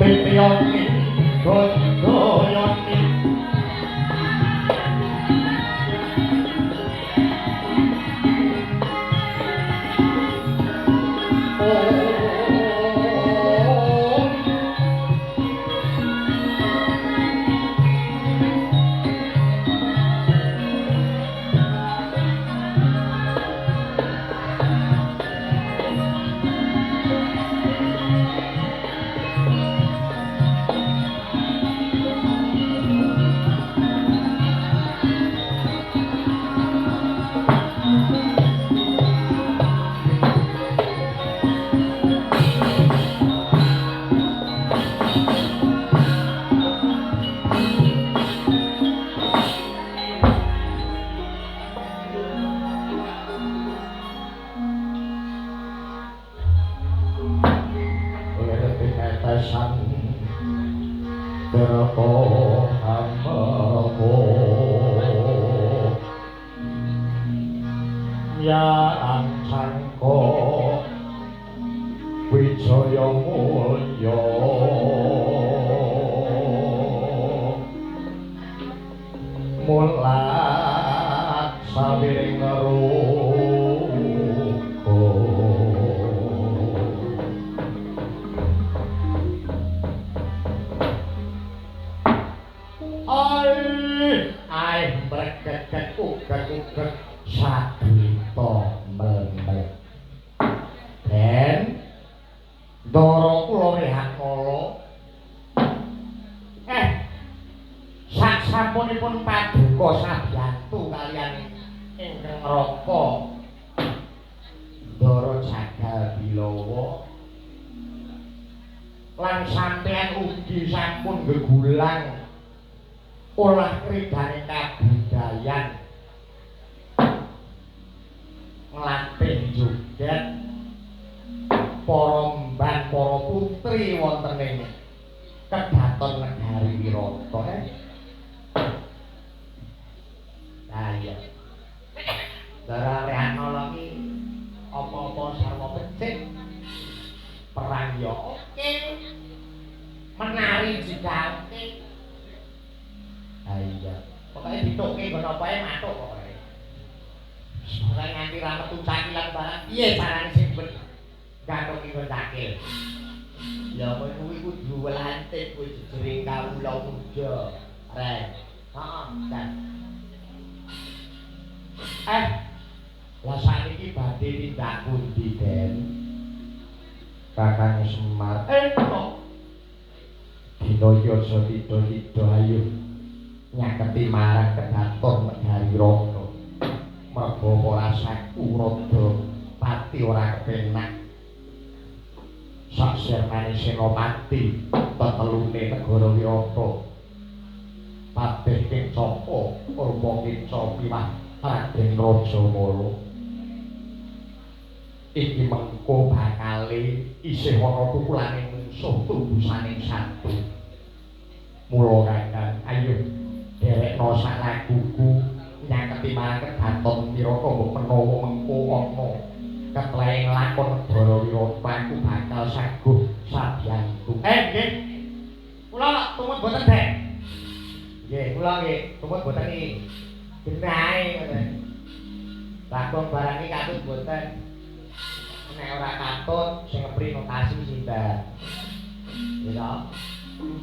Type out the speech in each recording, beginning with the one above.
Tiyongi Goyoni sasampunipun paduka sabiyantu kaliyan ingkang raka Ndara Jagal Bilawa lan sampeyan ugi sampun gegulang olah kridane kabudayan nglatih joget para mbah para putri wonten ing Kedaton Negari Wirata Nah iya. Darah rehanala ki apa-apa sarwa becik. Perang ya oke. Menari juga oke. Nah iya. Pokoke ditukke nggon apa ae matuk pokoke. Ora nganti ra metu cakilan barang piye carane sing ben gatoki nggon cakil. Ya kowe kuwi kudu welantik kowe jejering kawula muda. Rek. Heeh, Dan. Lah sakniki badhe tindak pundi, Den? Kakang Semar. Kok dina iki aja tida-tida ayo nyaketi marang Kedaton Negari Wirata. Merga ora saku rada pati ora kepenak. Sak sirnane senopati tetelune negara Wirata. Patih Kincapa, Purba Kinca Piwah Raden Rajamala. Iki mengko bakale isih ana pukulane mungsuh tubusaning satu. Mula Kakang, ayo derekno sak laguku nyaketi marang Kedaton Wirata mbok menawa mengko ana ketleng lakon negara Wirata aku bakal saguh sabiyantu. Nggih. Kula tumut boten, Dek. Nggih, kula nggih tumut boten iki. Genahe ngoten. Lakon barang iki katut boten. Nek ora katut sing ngepri notasi sinten. Nggih to?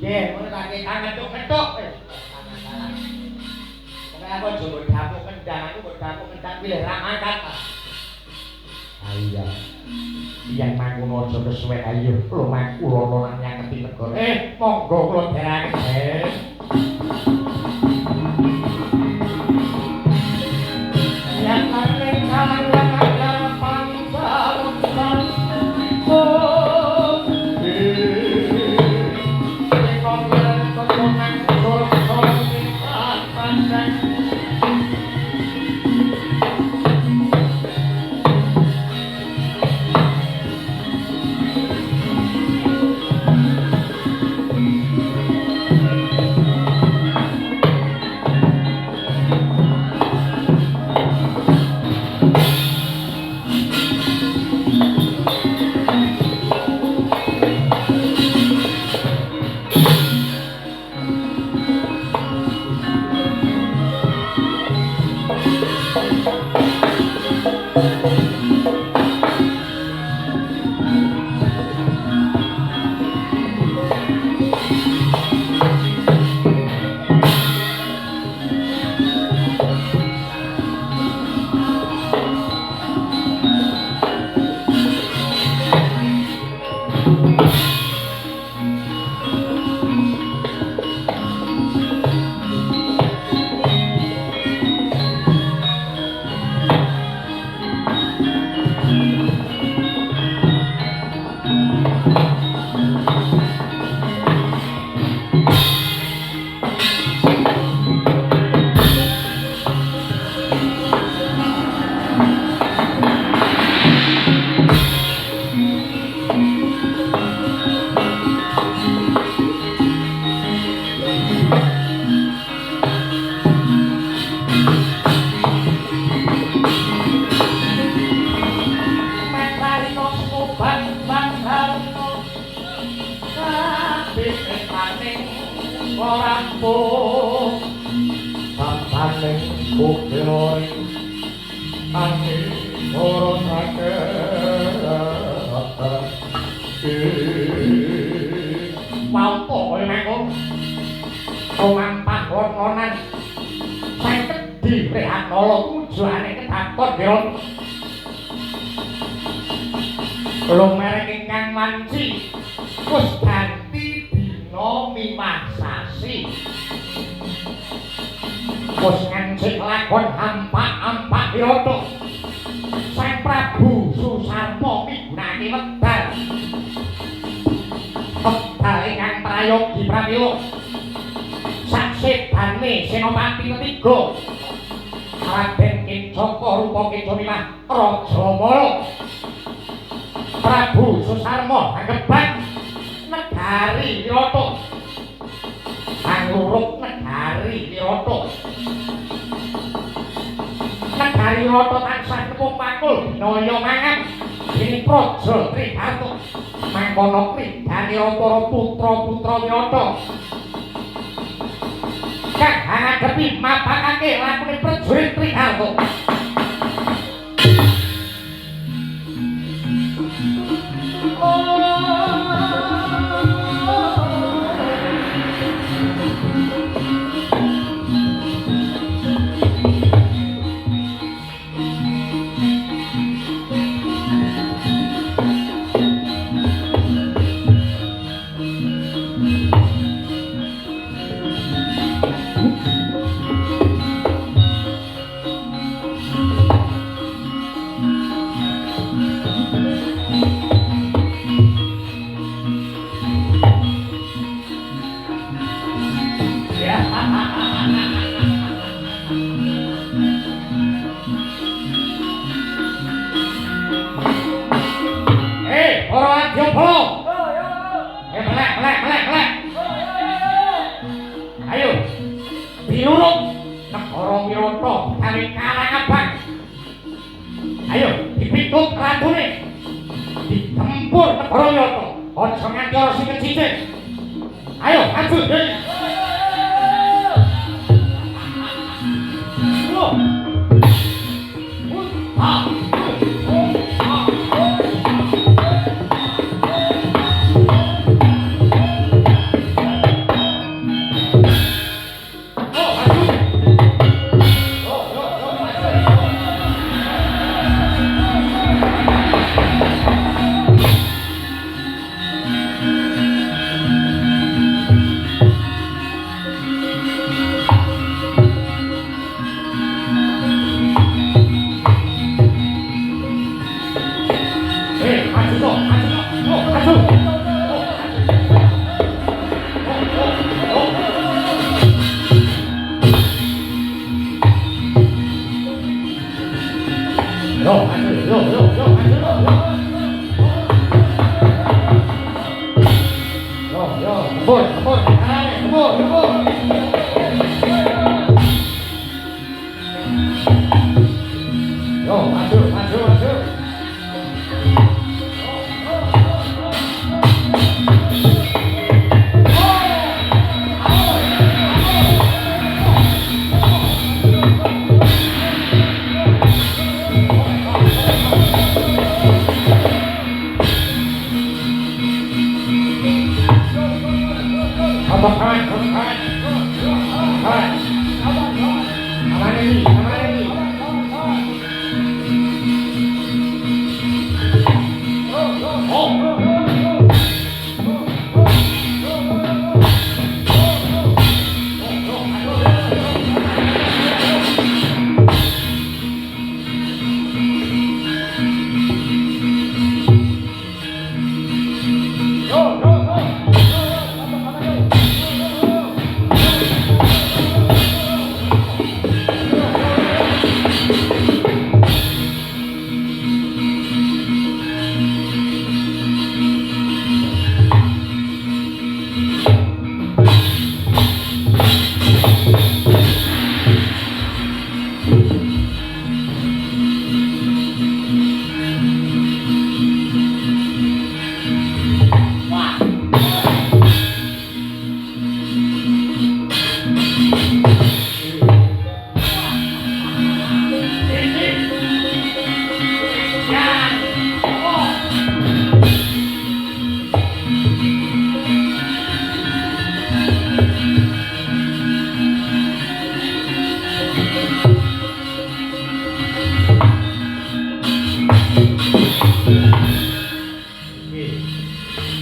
Nggih, ngono kake ketuk-ketuk wis. Pokoke aku jowo dapuk kendang, aku kok dapuk kendang pilih ra angkat. Iya. Yen mangkono aja kesuwen ayo lumaku lono nang nyaketi negara. Monggo kula derake. Yang paling kalang ada pangsawan. Oh,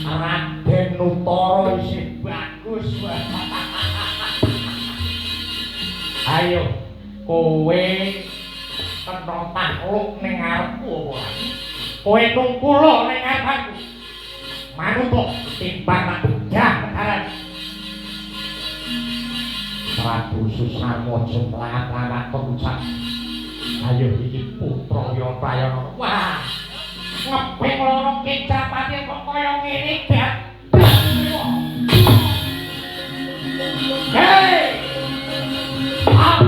Raden Nutara isih bagus. Ayo kowe kena takluk ning ngarepku apa? Kowe tungkula ning ngarepku. Manut timbang tak bujah kedaran. Prabu Susarmo jemlah-jemlah pengucap. Ayo iki putra Yatayana. Wah, ngeping lorong Kejapati kok kaya ngene, Gat. Hei! Ah!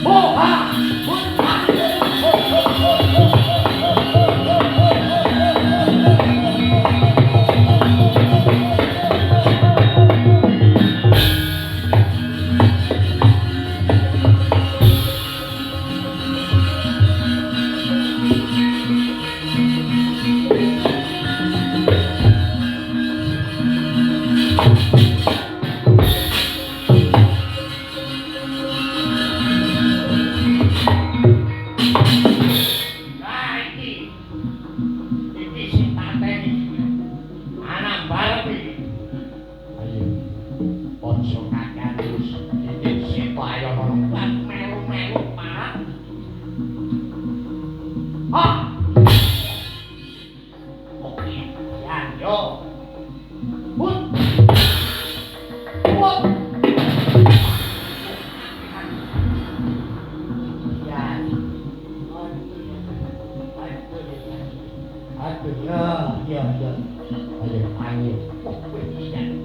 Wow.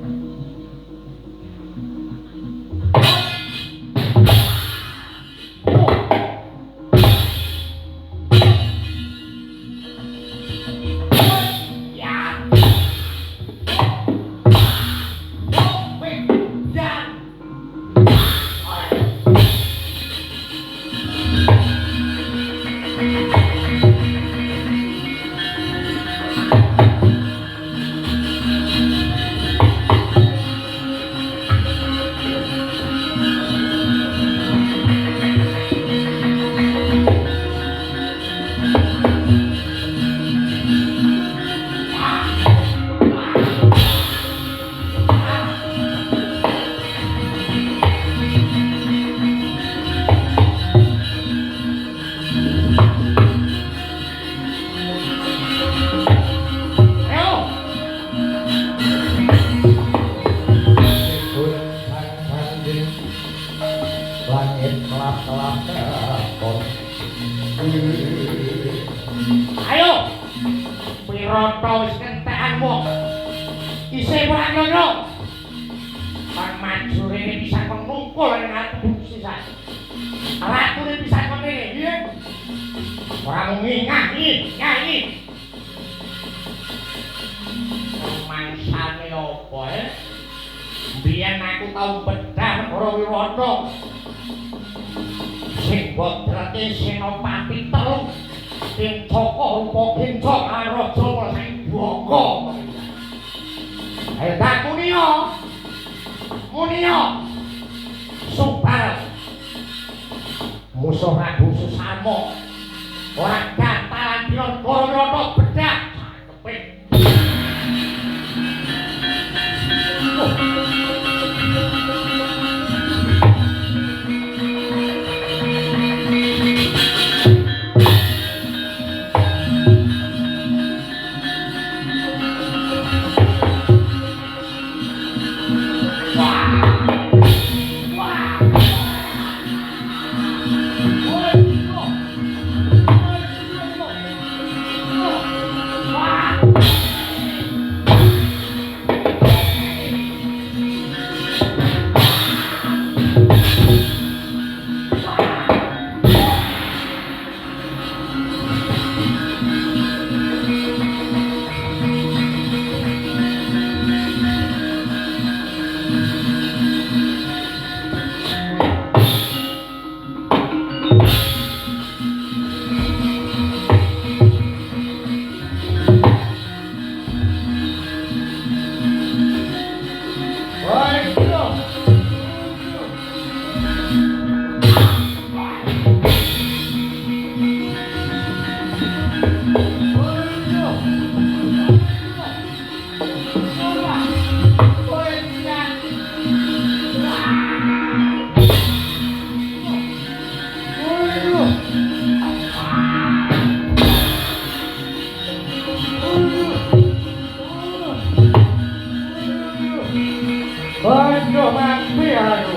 mati aku.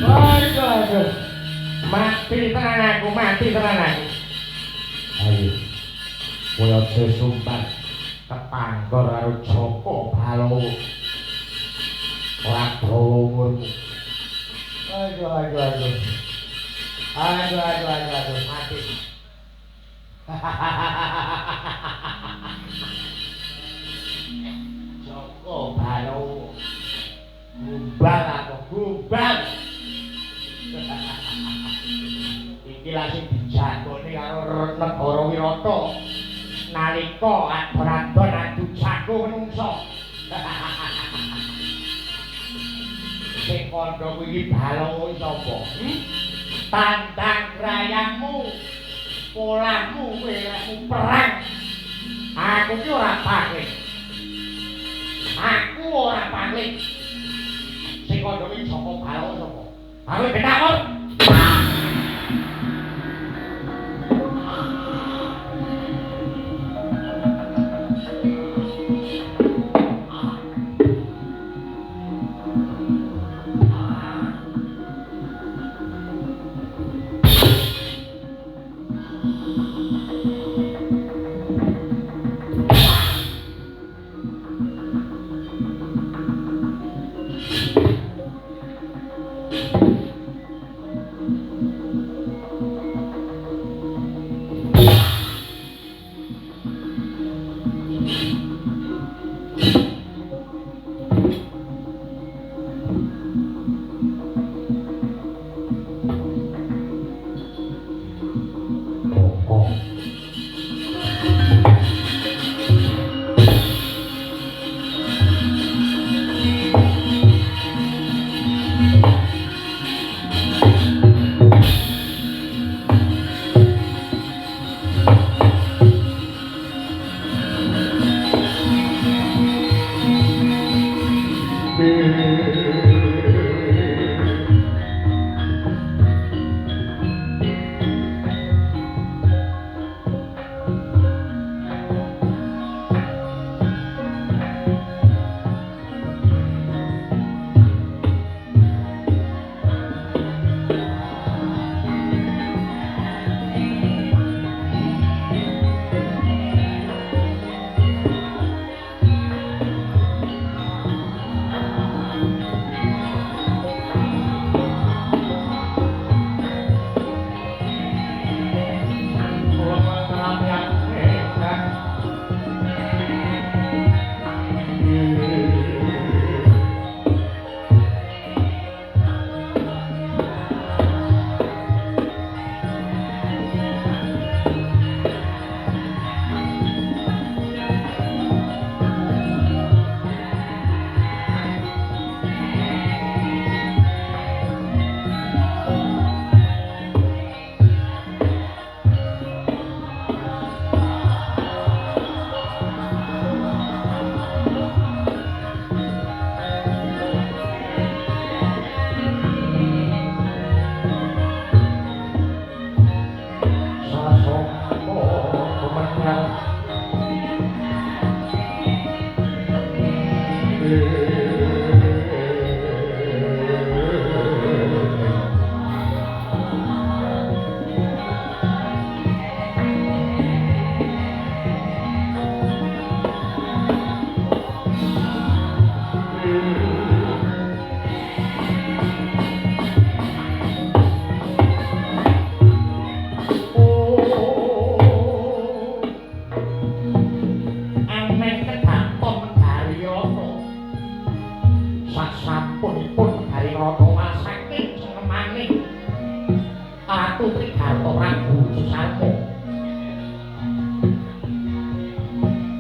Aduh. Mati tenan aku, mati tenan aku. Ayo. Kowe aja sumpah kepanggor karo Joko Balowo. Ora dawa umurmu. Aduh. Mati. Joko Balowo. Gumbal apa? Gumbal. Iki lha sing dijagone karo negara Wirata. Nalika adon-adon adu jago menungso. Sing kandha kuwi Balowo sapa? Tandang grayangmu, polahmu kowe perang. Aku ki ora pangling. Sing kandha kuwi Joko Balowo sapa? Aku ketakon.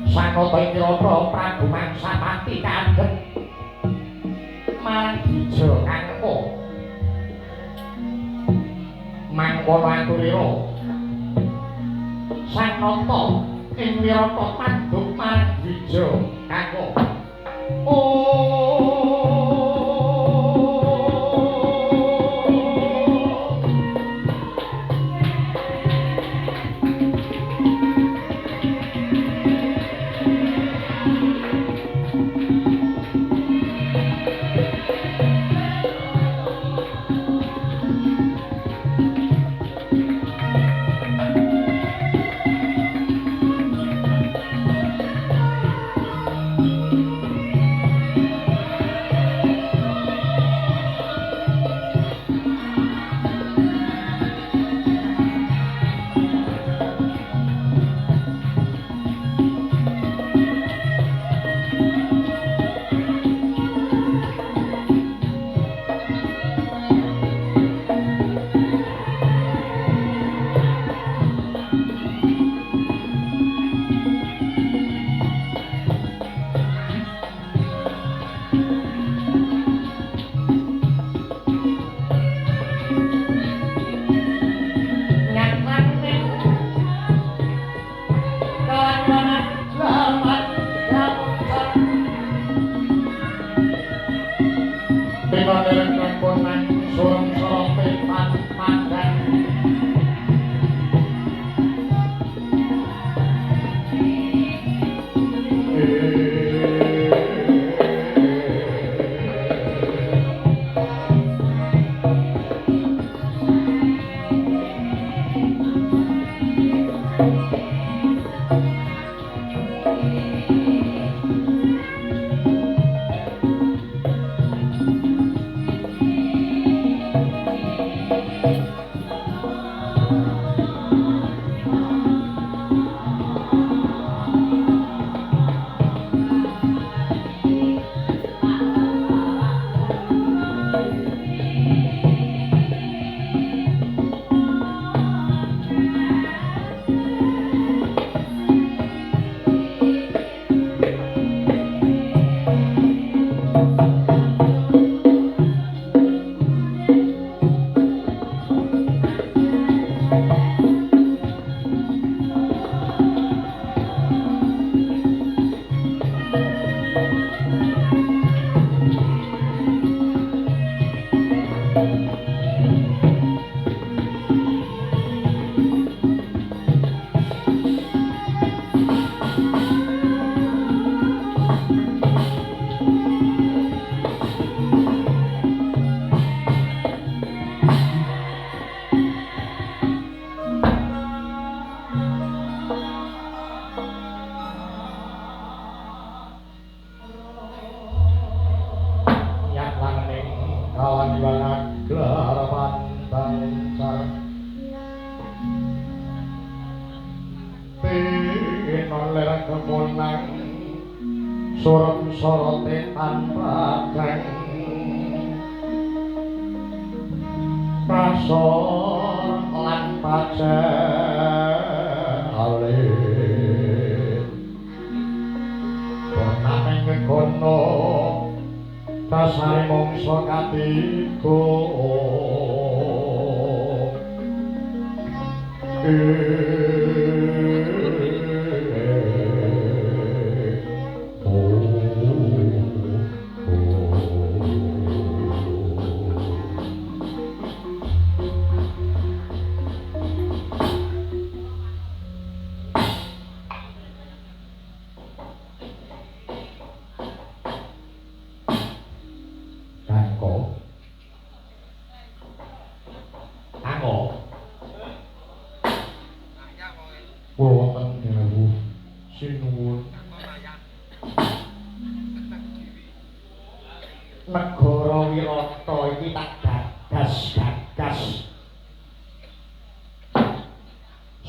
Sanata Wirata Prabu Mangsapati kadhet mandija kangko mangkono aturira Sanata ing Wirata Panduk mandija kangko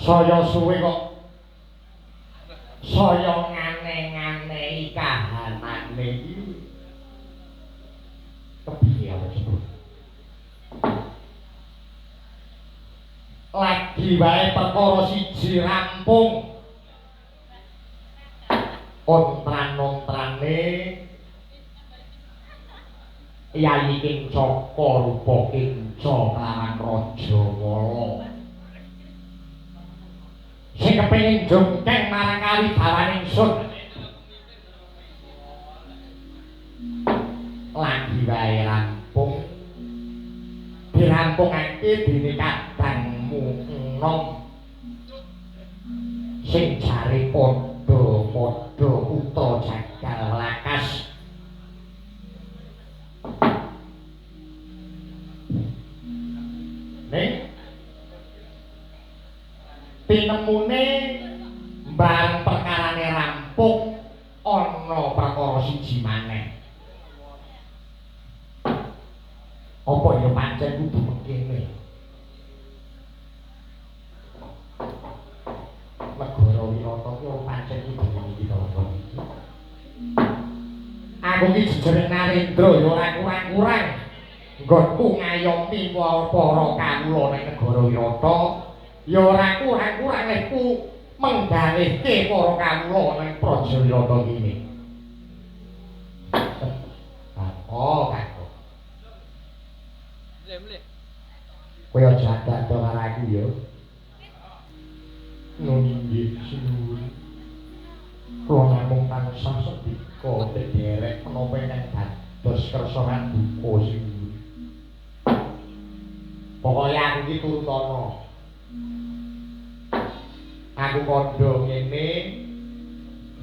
Saya suwe kok saya ngane-ngane kahanane iki kepiye sebut lagi wae perkara siji rampung ontran-ontrane Yayi Kincaka rupa Kinca kelawan Raja Wala sing kepengin jongkeng marang kawibawan ingsun lagi wae rampung dirampungake dening kadangmu enom sing jare padha putra jagal lakas ning tinemune bareng perkarane rampung ana perkara siji maneh apa ya pancen kudu mengkene negara Wirata ki ora pancen kudu iki to aku ki jejere Narendra ya ora kurang-kurang nggonku ngayomi para kawula ning negara Wirata ya ora kurang-kurang lekku menggalihke para kawula ning Praja Wirata kene oh kakak kowe aja ada karo aku ya nggih sinuwun kula namung tansah sedika derek menapa ingkang terus kersa duka sing pokoke aku iki turut ana aku padha ngene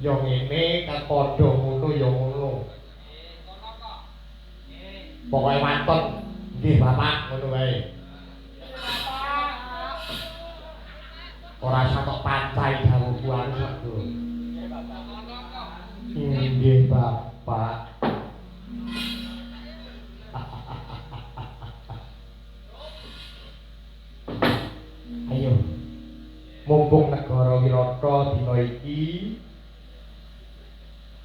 ya ngene kan padha ngono ya ngono pokoke wonten nggih Bapak ngono wae ora satok pancai dawuhku aku sedo nggih Bapak ayo mumpung negara Wirata dina iki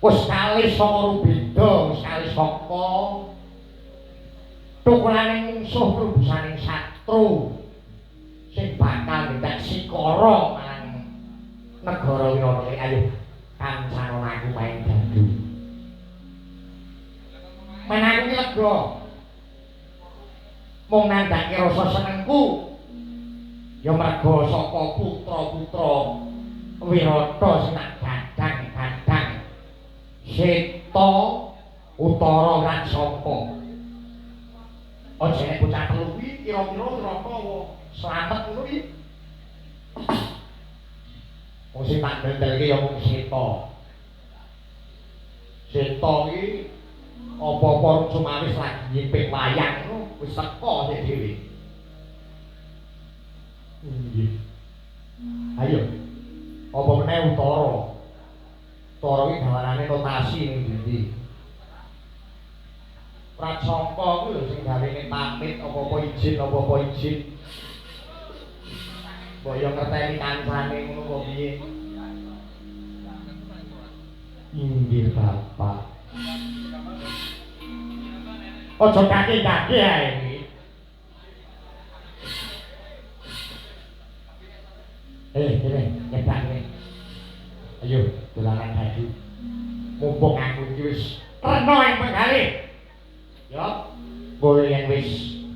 wis kalih saka rubeda wis kalih saka tukulaning mungsuh rubusaning satru sing bakal ndak sikara marang negara Wirata iki ayo kancanan aku main dadu men aku ki lega mung nandhake rasa senengku ya merga saka putra-putra Wirata sing gadang-gadang Seta Utara lan Sapa aja nek bocah telu kuwi kira-kira Wirata slamet ngono iki wong sing tak ndelke ya mung Seta iki apa-apa cumawis lagi nyimpik wayang ngono wis teko sik dhewe nggih ayo apa meneh Utara iki gawanane notasi ning ndi Prasangka kuwi lho sing gawene pamit apa-apa izin mbok yo ngerteni kancane ngono kok piye inggih Bapak aja kaki-kaki ae iki kene nyedak kene ayo dolanan dadu mumpung aku iki wis rena ing penggalih ya boleh yen wis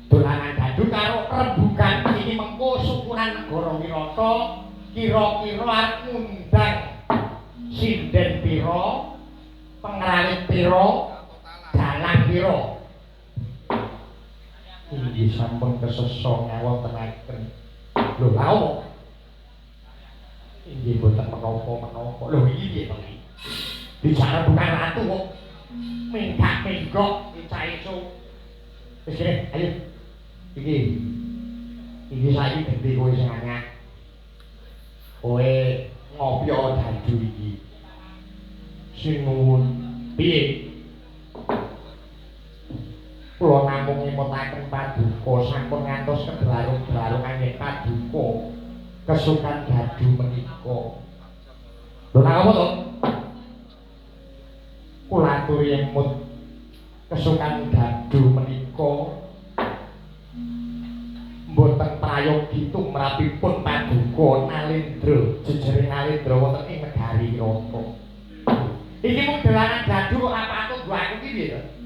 dolanan dadu karo rembugan iki mengko syukuran negara Wirata kira-kira arep ngundang sinden pira pengrawit pira dalang pira inggih sampun kesesa ngawontenaken lho lha opo inggih boten menapa-menapa lho iki piye to iki bicara bukan ratu kok menggak-menggok ica-ico wis kene ayo iki saiki gede kowe sing anyar kowe ngopi dadu iki sing nuwun piye kula namung ngimutaken paduka sampun ngantos kebelarung-belarungan yen paduka kesukan dadu menika lho nang apa to kula aturi emut kesukan dadu menika mboten prayogi tumrapipun paduka Nalendra jejering Nalendra wonten ing negari Wirata iki mung dolanan dadu kok apa aku nggo aku iki piye to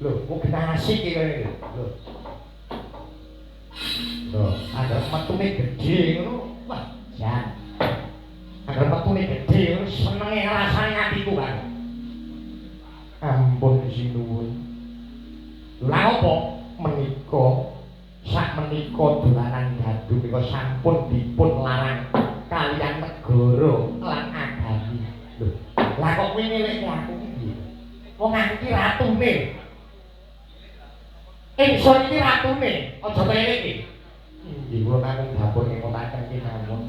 lho kok kena asik iki kene lho ada metune gedhe ngono wah jan agar metune gedhe ngono senenge rasane atiku kan ampun sinuwun lha opo menika sak menika dolanan dadu menika sampun dipun larang kaliyan negara lan agami lho lah kok kowe ngeleke aku iki wong aku iki ratune ingsun iki ratune aja ngeleke inggih kula namung dapur ngemotaken iki namun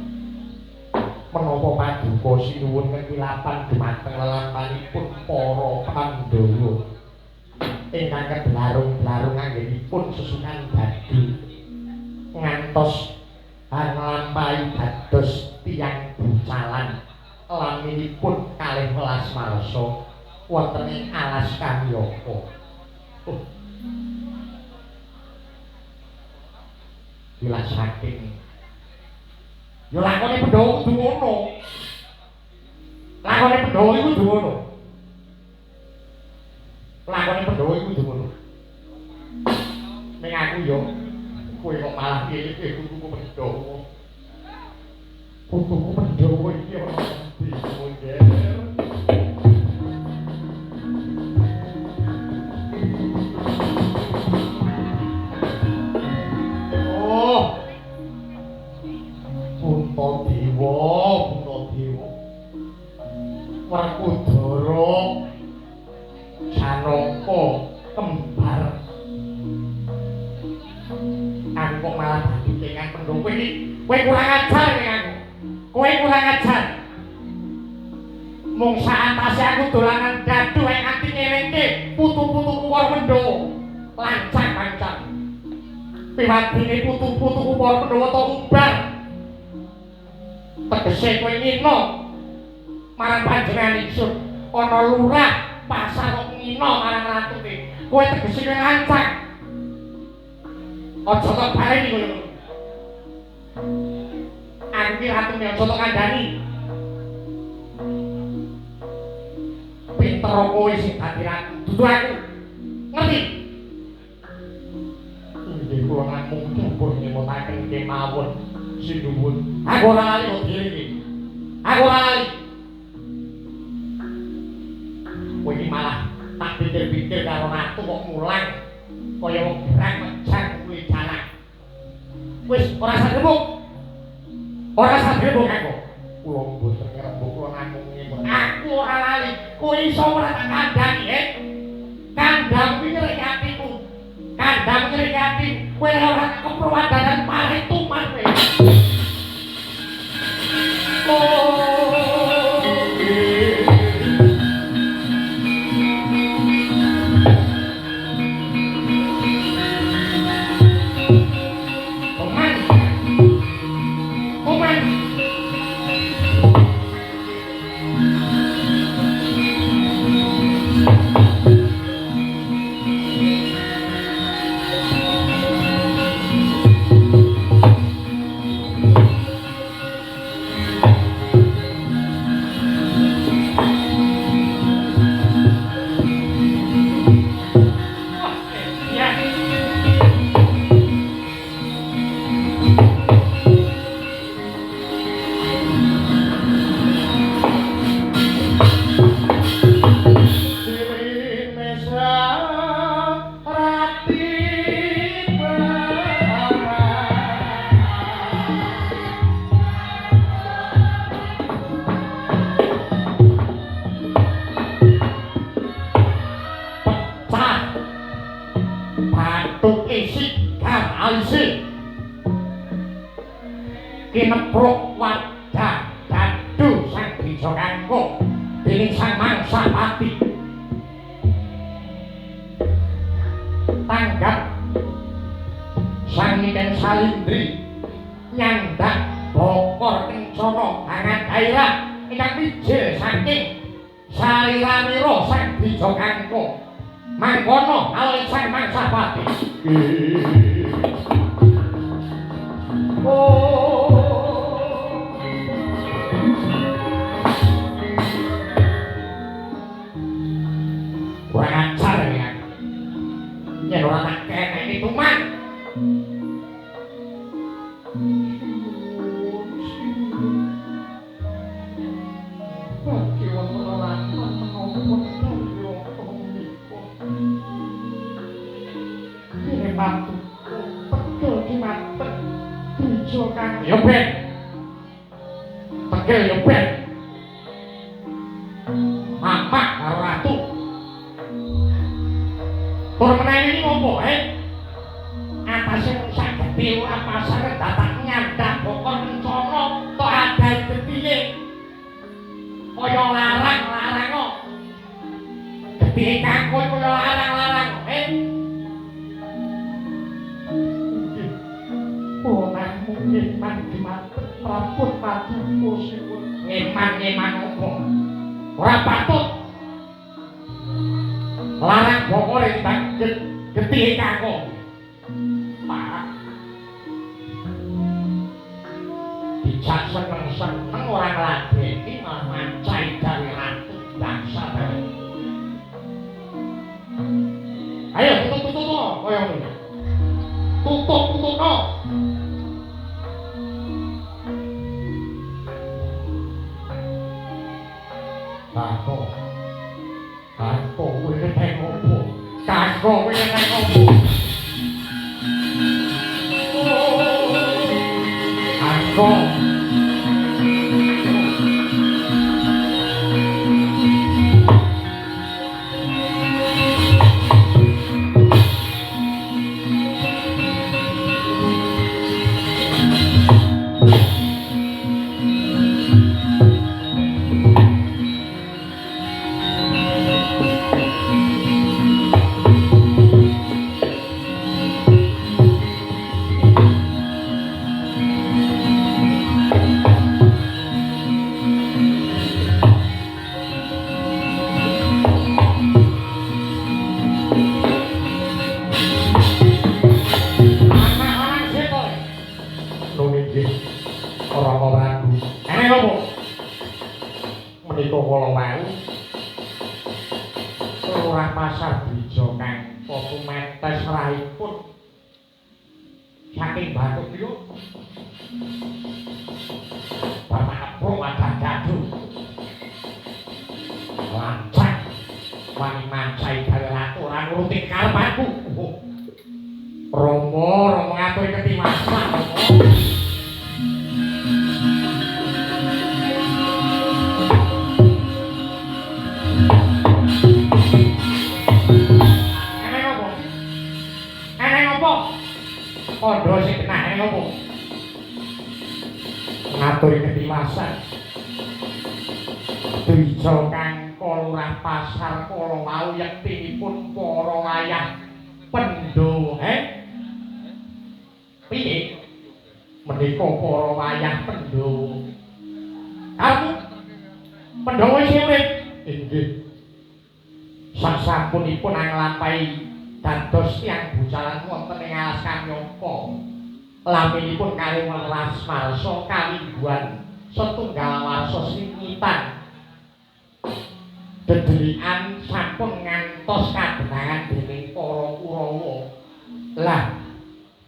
menapa paduka sinuwun kekilapan dumateng lelapanipun para Pandhawa ingkang kebelarung-belarung anggenipun sesukan dadu ngantos nglampahi dados tiyang bucalan laminipun 12 warsa wonten ing alas Kamyaka dilas saking yo lakone Pandhawa kudu ngono lakone Pandhawa iku kudu ngono lakone Pandhawa iku kudu ngono ning aku yo kowe kok malah ngene kutuku Pandhawa kutuku Pandhawa iki ora bisa rangka kembar. Aku kok malah dadi kengan pendhong kowe iki. Kowe kurang ajar ning aku. Kowe kurang ajar. Mung saatase aku dolanan dadu ae nganti ngelingke putu-putuku para Pandhawa. Lancang-lancang. Piwatine putu-putuku para Pandhawa to umbar. Tegese kowe ngino marang panjenengan ingsun ana lurah pasar kok ngino marang ratune. Kowe tegese kowe lancang. Aja tok bareng iki kowe. Aku ki ratune aja tok kandhani. Pinter kowe sing dadi ratu, dudu aku. Ngerti? Inggih kula namung dipun nyemutaken kemawon sinuwun. Aku ora lali kok dhewe. Aku ora lali. Kowe iki malah tak pikir-pikir karo ratu kok mulang kaya wong gerang mejar kuwi jalan. Wis ora sadremuk. Ora sadremuk aku. Kula mboten ngrembug kula namung ngene. Aku ora lali. Kowe iso ora tak kandhani, Kandhang kuwi ngrek atiku. Kandhang ngrek ati. Kowe ora keprowadanan paling tuman kowe. Kinepruk wadah dadu sang bija kanggo dening sang Mangsapati. Tanggap sang Ningen Salindri nyandak bokor kencana hangat daerah ingkang mijil saking saliranira sang bija kanggo mangkono kalih sang Mangsapati. Kurang ajar ya. Yen ora tak keneki tuman. Bagi wong ora menapa kaya pemiko. Kene patu. Tegel ki mateng. Bija kang yo ben. Tegel yo ben. Mamak karo ratu. Tur meneh iki ngopo, Atase mung sagete ora pasar dadak nyandak bokor kencana tok adai getihe. Kaya larang-larang kok. Getihe kakung kaya larang-larang, Ora mungkin mandi matet prapun paduka sipun. Ngeman-ngeman ngopo. Ora patut. Larang bokor tak getihe kakung. Pak. Dijak seneng-seneng ora ngladeni malah mancai gawe ratu bangsa bae. Ayo tutup-tutup kaya ngono. Tutup-tutup. Kakung. Kakung kuwi nek opo? Kakung kuwi nek opo? Kakung. pasar Dwija kang pokumetes raipun saking Batu Biru. Bapak Purwadan Gaduh lancang wani mancai gawe aturan nuruti karepanku. Romo ngaturi ketimasan Romo. Kondo sing kenake ngopo? Ngaturi ketiwasan. Dwija kang kalurah pasar kala wau yektinipun para wayah Pendhawa. Piye? Menika para wayah Pendhawa. Kamu Pendhawa sing urip? Inggih. Sasampunipun anglampahi dados tiyang bucalan wonten ing alas Kanyaka. Laminipun kalih welas marsa kalingguhan setunggal warsa singitan. Dedelikan sampun ngantos kadenangan dening para Kurawa. Lah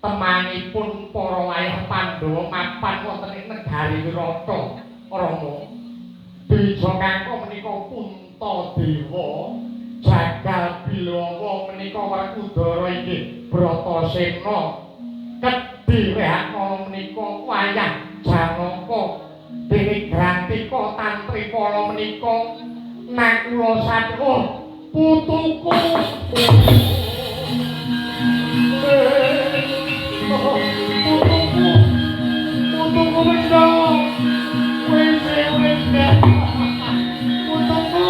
temanipun para wayah Pandhawa mapan wonten ing negari Wirata Rama. Dwija kangka menika Puntadewa Jagal Bilawa menika Werkudara inggih Bratasena kedhirehana menika wayah Janaka dene Grantika Tantri Pala menika Nakula Satya putuku putuku benda wis putuku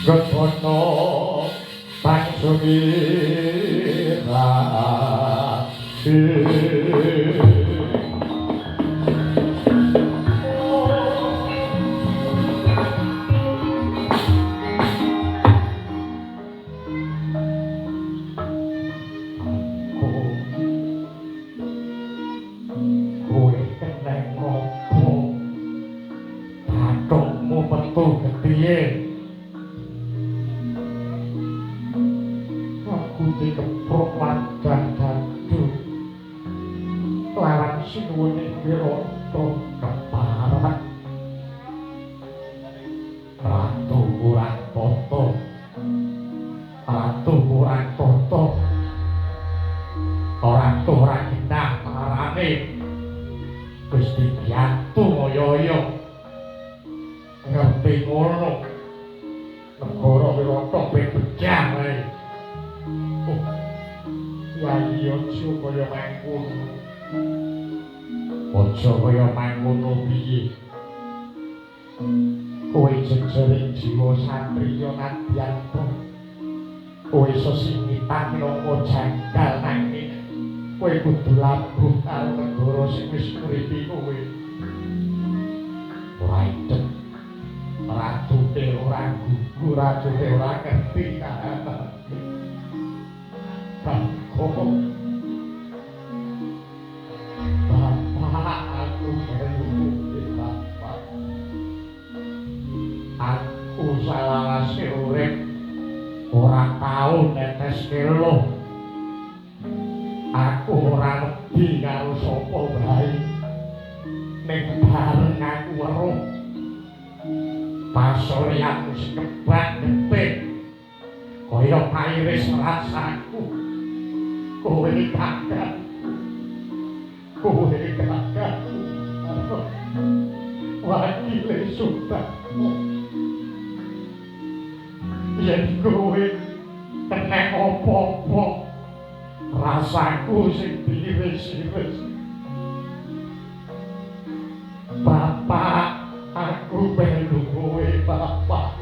Gotono Pangsumira kowe keneng ngopo bathukmu metu gedhe dikeprok wadah gaduh lawan sinuwune Wirata keparat Ratu Wurantata Ratu Wurantata Ratu Raginah marane Gusti Byatu Mayaya ngerti ngono negara Wirata bebejah wae. Yayi aja kaya mangkono. Aja kaya mangkono piye? Kowe jejering jiwa satriya Nadyanta. Kowe sesingitan minangka janggal nanging kowe kudu labuh karo negara sing wis nguripi kowe. Ora idem. Ratu te ora gugu, ratu te ora ngerti kahanan. Bapak aku baru Bapak aku salawase urip ora tau netes kelo aku ora wedi karo sapa bae ning bareng aku weruh pasuryanku sekebak gepit kaya pairis rasaku. Kowe kakak wakile Sultanmu yen kowe kena apa-apa rasaku sing diiris-iris Bapak, aku melu kowe Bapak.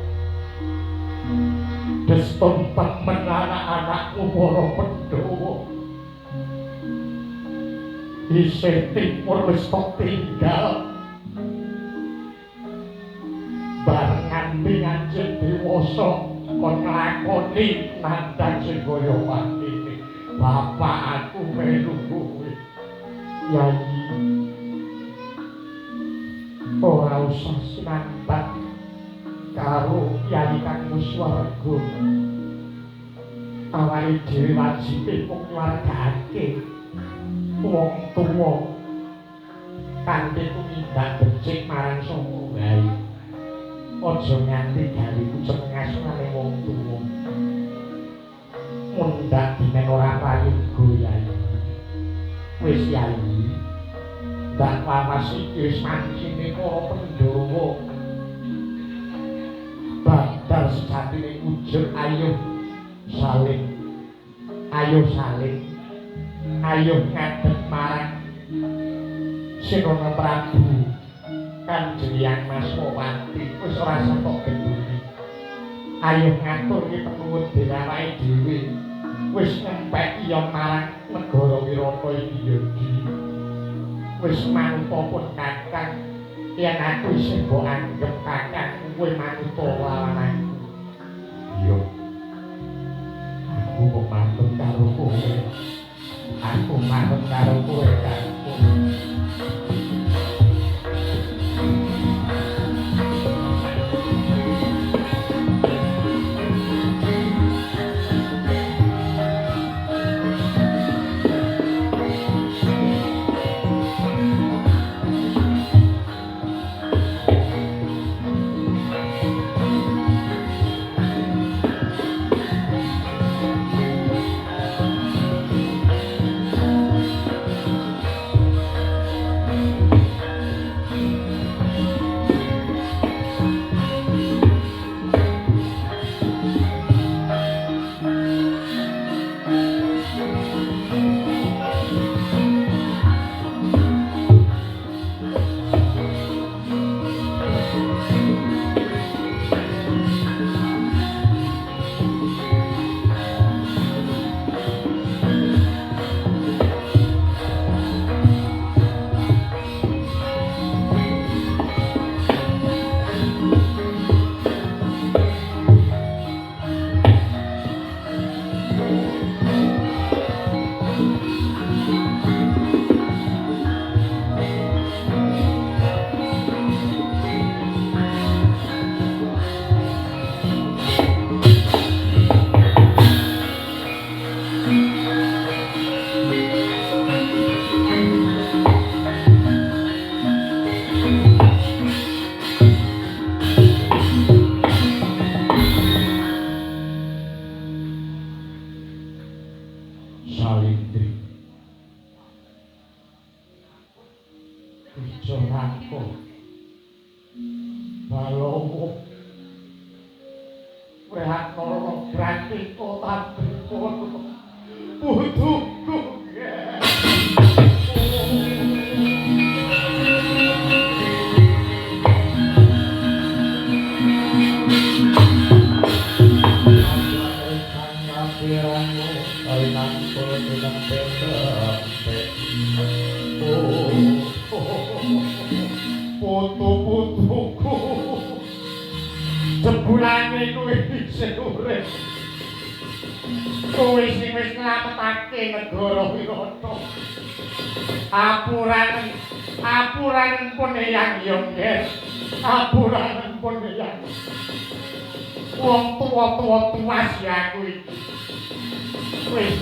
Deston temen anak-anakmu para Pandhawa. Isih timur wis tok tinggal. Bareng nganti anjen dewasa kon nglakoni nandhang sing kaya pakene. Bapak aku melu kowe. Yayi. Ora usah sinambat karo Yayi Kang Muswarga. Awake dhewe wajibe mung nyuwargake wong tuwa kanthi tumindak becik marang sapa wae. Aja nganti gawe kucengas marang wong tuwa. Mundhak dinen ora prayoga Yayi. Wis Yayi. Ndak wawas iki wis mancine para Pandhawa. Badal sejatine wujud ayo saling. Ayo ngadeg marang Sinona Prabu Kanjeng Hyang Maswati wis ora satok genduli. Ayo ngaturke penuwun dene awake dhewe wis ngempeki ya marang negara Wirata iki. Wis manut pun Kakang yen aku isih mbok anggep Kakang kowe manut lawan aku. Iya. Aku kok manut karo kowe. Aku manut karo kowe Kakang. Apuranen pun eyang yongges, apuranen pun eyang. Wong tua-tua tuas ya aku iki. Wis,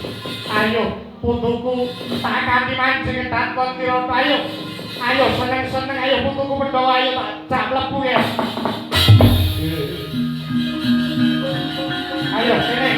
ayo putuku tak kanthi mancing takon Wirata ayo. Ayo seneng-seneng ayo putuku Pandhawa ayo tak jak mlebu ya. Ayo kene.